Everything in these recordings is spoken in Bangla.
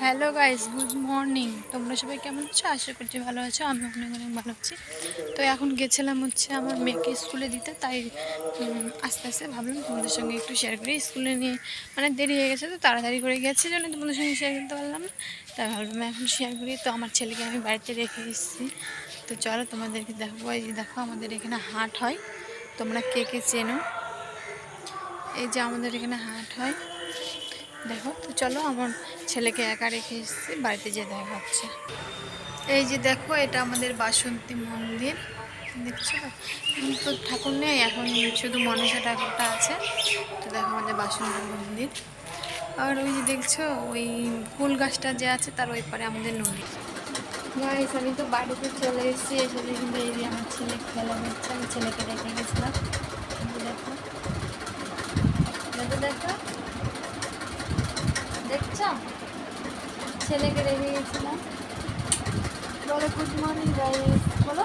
Hello guys, good morning. তোমরা সবাই কেমন আছো? আশা করছি ভালো আছো। আমি অনেক অনেক ভালো আছি। তো এখন গেছিলাম আমার মেয়েকে স্কুলে দিতে, তাই আস্তে আস্তে ভাবলাম তোমাদের সঙ্গে একটু শেয়ার করি। স্কুলে নিয়ে অনেক দেরি হয়ে গেছে, তো তাড়াতাড়ি করে গেছে জন্য তোমাদের সঙ্গে শেয়ার করতে পারলাম না, তাই ভাবলাম এখন শেয়ার করি। তো আমার ছেলেকে আমি বাড়িতে রেখে এসেছি। তো চলো তোমাদেরকে দেখো। এই যে দেখো, আমাদের এখানে হাট হয়, তোমরা কে কে চেনো? এই যে আমাদের এখানে হাট হয়, দেখো। তো চলো, আমার ছেলেকে একা রেখে এসেছি, বাড়িতে যেয়ে দেখা হচ্ছে। এই যে দেখো, এটা আমাদের বাসন্তী মন্দির, দেখছো তো? কিন্তু ঠাকুর নেই এখন, শুধু মনসা ঠাকুরটা আছে। তো দেখো আমাদের বাসন্তী মন্দির। আর ওই যে দেখছো, ওই ফুল গাছটা যে আছে তার ওই পারে আমাদের নদী। গাইস, আমি তো বাড়িতে চলে এসেছি। এসে কিন্তু এই যে আমার ছেলে খেলা করছে, আমি ছেলেকে রেখে গেছিলাম। দেখো দেখো দেখো, দেখছো, ছেলেকে রেখে গেছিলাম। বলো গুড মর্নিং গাইস, বলো।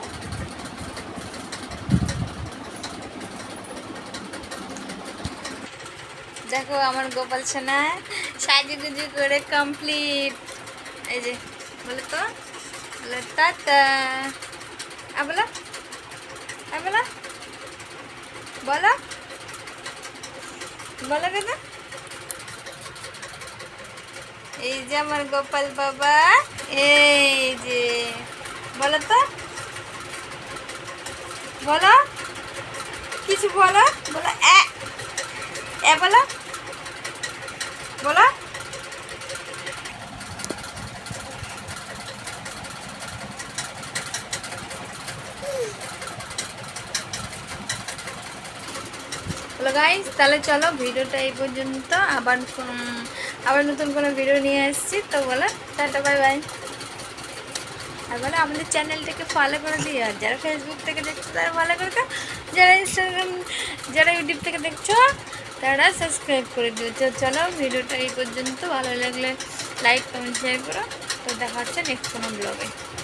দেখো আমার গোপাল সোনা সাজুগুজু করে কমপ্লিট। এই যে বলো তো, বলো টাটা। বলো বলো বলো বলো দাদা। এই যে আমার গোপাল বাবা, এই যে বলো তো, বলো কিছু বলো, বলো এ বলো, বলো। হ্যালো গাইস, তাহলে চলো ভিডিওটা এই পর্যন্ত। আবার নতুন কোনো ভিডিও নিয়ে আসছি। তো বলো টাটা, বাই বাই। আর বলো আমাদের চ্যানেলটাকে ফলো করে দিও। আর যারা ফেসবুক থেকে দেখছো তারা ফলো করে দিও, যারা ইনস্টাগ্রাম, যারা ইউটিউব থেকে দেখছো তারা সাবস্ক্রাইব করে দিও। চলো ভিডিওটা এই পর্যন্ত। ভালো লাগলে লাইক কমেন্ট শেয়ার করো। তো দেখা হচ্ছে নেক্সট কোনো ব্লগে।